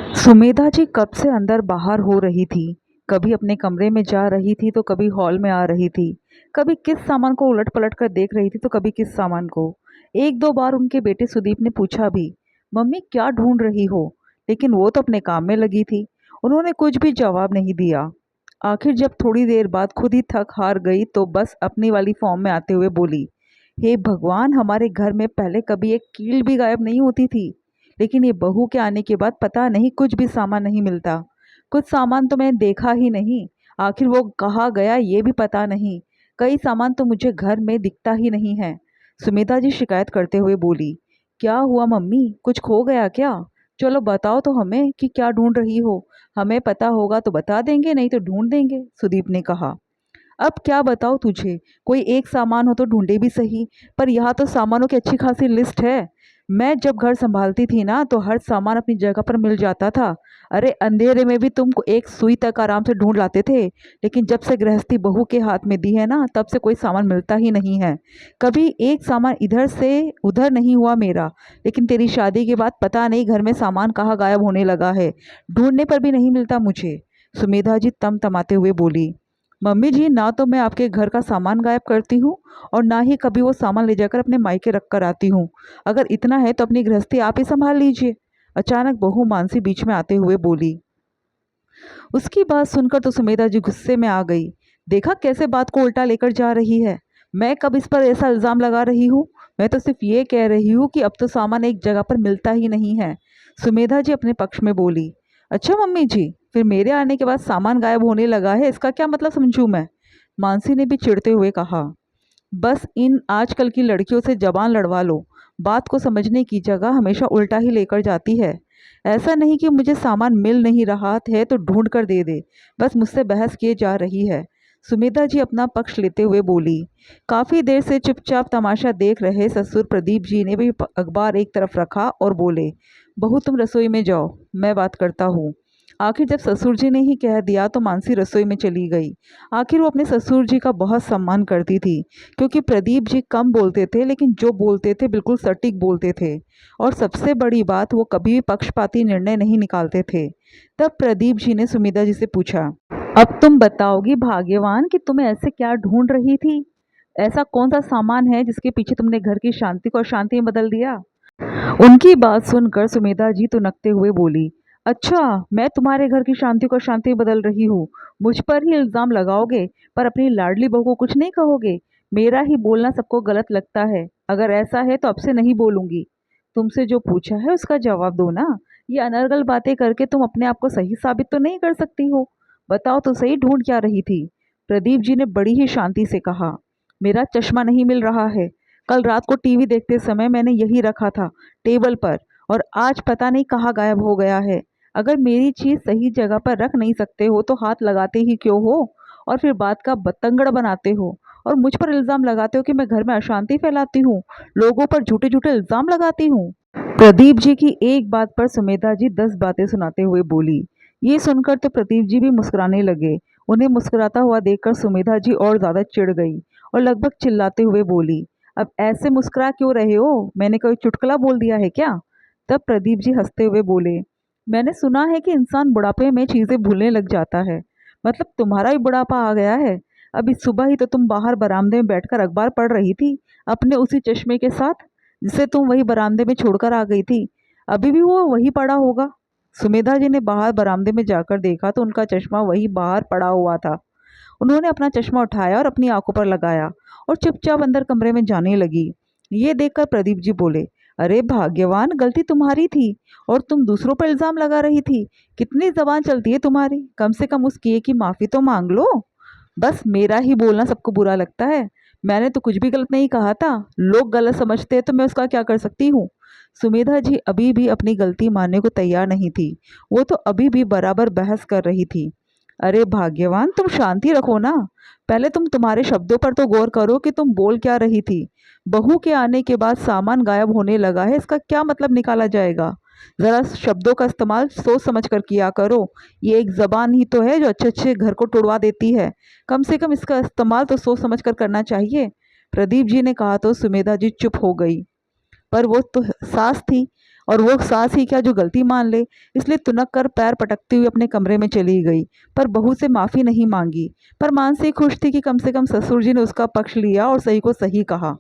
सुमेधा जी कब से अंदर बाहर हो रही थी। कभी अपने कमरे में जा रही थी तो कभी हॉल में आ रही थी। कभी किस सामान को उलट पलट कर देख रही थी तो कभी किस सामान को। एक दो बार उनके बेटे सुदीप ने पूछा भी, मम्मी क्या ढूंढ रही हो, लेकिन वो तो अपने काम में लगी थी। उन्होंने कुछ भी जवाब नहीं दिया। आखिर जब थोड़ी देर बाद खुद ही थक हार गई तो बस अपनी वाली फॉर्म में आते हुए बोली, हे भगवान, हमारे घर में पहले कभी एक कील भी गायब नहीं होती थी, लेकिन ये बहू के आने के बाद पता नहीं कुछ भी सामान नहीं मिलता। कुछ सामान तो मैंने देखा ही नहीं, आखिर वो कहाँ गया ये भी पता नहीं। कई सामान तो मुझे घर में दिखता ही नहीं है। सुमिता जी शिकायत करते हुए बोली, क्या हुआ मम्मी, कुछ खो गया क्या? चलो बताओ तो हमें कि क्या ढूंढ रही हो। हमें पता होगा तो बता देंगे, नहीं तो ढूंढ देंगे, सुदीप ने कहा। अब क्या बताओ तुझे, कोई एक सामान हो तो ढूंढे भी सही, पर यहाँ तो सामानों की अच्छी खासी लिस्ट है। मैं जब घर संभालती थी ना तो हर सामान अपनी जगह पर मिल जाता था। अरे अंधेरे में भी तुम एक सुई तक आराम से ढूंढ लाते थे, लेकिन जब से गृहस्थी बहू के हाथ में दी है ना तब से कोई सामान मिलता ही नहीं है। कभी एक सामान इधर से उधर नहीं हुआ मेरा, लेकिन तेरी शादी के बाद पता नहीं घर में सामान कहाँ गायब होने लगा है। ढूंढने पर भी नहीं मिलता मुझे, सुमेधा जी तमतमाते हुए बोली। मम्मी जी, ना तो मैं आपके घर का सामान गायब करती हूँ और ना ही कभी वो सामान ले जाकर अपने मायके रख कर आती हूँ। अगर इतना है तो अपनी गृहस्थी आप ही संभाल लीजिए, अचानक बहू मानसी बीच में आते हुए बोली। उसकी बात सुनकर तो सुमेधा जी गुस्से में आ गई। देखा कैसे बात को उल्टा लेकर जा रही है। मैं कब इस पर ऐसा इल्ज़ाम लगा रही हूँ? मैं तो सिर्फ ये कह रही हूँ कि अब तो सामान एक जगह पर मिलता ही नहीं है, सुमेधा जी अपने पक्ष में बोली। अच्छा मम्मी जी, फिर मेरे आने के बाद सामान गायब होने लगा है, इसका क्या मतलब समझूं मैं? मानसी ने भी चिढ़ते हुए कहा। बस इन आजकल की लड़कियों से जबान लड़वा लो, बात को समझने की जगह हमेशा उल्टा ही लेकर जाती है। ऐसा नहीं कि मुझे सामान मिल नहीं रहा है तो ढूंढ कर दे दे, बस मुझसे बहस किए जा रही है, सुमेधा जी अपना पक्ष लेते हुए बोली। काफ़ी देर से चुपचाप तमाशा देख रहे ससुर प्रदीप जी ने भी अखबार एक तरफ रखा और बोले, बहू तुम रसोई में जाओ, मैं बात करता हूँ। आखिर जब ससुर जी ने ही कह दिया तो मानसी रसोई में चली गई। आखिर वो अपने ससुर जी का बहुत सम्मान करती थी, क्योंकि प्रदीप जी कम बोलते थे लेकिन जो बोलते थे बिल्कुल सटीक बोलते थे। और सबसे बड़ी बात, वो कभी भी पक्षपाती निर्णय नहीं निकालते थे। तब प्रदीप जी ने सुमिता जी से पूछा, अब तुम बताओगी भाग्यवान कि तुम्हें ऐसे क्या ढूंढ रही थी? ऐसा कौन सा सामान है जिसके पीछे तुमने घर की शांति को अशांति में बदल दिया? उनकी बात सुनकर सुमेधा जी तो नकते हुए बोली, अच्छा, मैं तुम्हारे घर की शांति को शांति बदल रही हूँ? मुझ पर ही इल्ज़ाम लगाओगे, पर अपनी लाडली बहू को कुछ नहीं कहोगे? मेरा ही बोलना सबको गलत लगता है, अगर ऐसा है तो अब से नहीं बोलूँगी। तुमसे जो पूछा है उसका जवाब दो ना। ये अनर्गल बातें करके तुम अपने आप को सही साबित तो नहीं कर सकती हो। बताओ तो सही, ढूंढ क्या रही थी? प्रदीप जी ने बड़ी ही शांति से कहा, मेरा चश्मा नहीं मिल रहा है। कल रात को टीवी देखते समय मैंने यही रखा था टेबल पर, और आज पता नहीं कहाँ गायब हो गया है। अगर मेरी चीज़ सही जगह पर रख नहीं सकते हो तो हाथ लगाते ही क्यों हो, और फिर बात का बतंगड़ बनाते हो और मुझ पर इल्ज़ाम लगाते हो कि मैं घर में अशांति फैलाती हूँ, लोगों पर झूठे झूठे इल्ज़ाम लगाती हूँ। प्रदीप जी की एक बात पर सुमेधा जी 10 बातें सुनाते हुए बोली। ये सुनकर तो प्रदीप जी भी मुस्कुराने लगे। उन्हें मुस्कुराता हुआ देखकर सुमेधा जी और ज़्यादा चिढ़ गई और लगभग चिल्लाते हुए बोली, अब ऐसे मुस्कुरा क्यों रहे हो? मैंने कोई चुटकुला बोल दिया है क्या? तब प्रदीप जी हंसते हुए बोले, मैंने सुना है कि इंसान बुढ़ापे में चीज़ें भूलने लग जाता है। मतलब तुम्हारा ही बुढ़ापा आ गया है? अभी सुबह ही तो तुम बाहर बरामदे में बैठकर अखबार पढ़ रही थी, अपने उसी चश्मे के साथ जिसे तुम वही बरामदे में छोड़कर आ गई थी। अभी भी वो वही पड़ा होगा। सुमेधा जी ने बाहर बरामदे में जाकर देखा तो उनका चश्मा वही बाहर पड़ा हुआ था। उन्होंने अपना चश्मा उठाया और अपनी आंखों पर लगाया और चुपचाप अंदर कमरे में जाने लगी। ये देखकर प्रदीप जी बोले, अरे भाग्यवान, गलती तुम्हारी थी और तुम दूसरों पर इल्ज़ाम लगा रही थी। कितनी जबान चलती है तुम्हारी, कम से कम उस किए की माफ़ी तो मांग लो। बस मेरा ही बोलना सबको बुरा लगता है। मैंने तो कुछ भी गलत नहीं कहा था, लोग गलत समझते हैं तो मैं उसका क्या कर सकती हूँ? सुमेधा जी अभी भी अपनी गलती मानने को तैयार नहीं थी। वो तो अभी भी बराबर बहस कर रही थी। अरे भाग्यवान, तुम शांति रखो ना। पहले तुम तुम्हारे शब्दों पर तो गौर करो कि तुम बोल क्या रही थी। बहू के आने के बाद सामान गायब होने लगा है, इसका क्या मतलब निकाला जाएगा? जरा शब्दों का इस्तेमाल सोच समझ कर किया करो। ये एक जबान ही तो है जो अच्छे अच्छे घर को तोड़वा देती है। कम से कम इसका इस्तेमाल तो सोच समझ कर करना चाहिए। प्रदीप जी ने कहा तो सुमेधा जी चुप हो गई। पर वो तो सास थी और वो सास ही क्या जो गलती मान ले, इसलिए तुनक कर पैर पटकती हुई अपने कमरे में चली गई, पर बहू से माफ़ी नहीं मांगी। पर मानसी खुश थी कि कम से कम ससुर जी ने उसका पक्ष लिया और सही को सही कहा।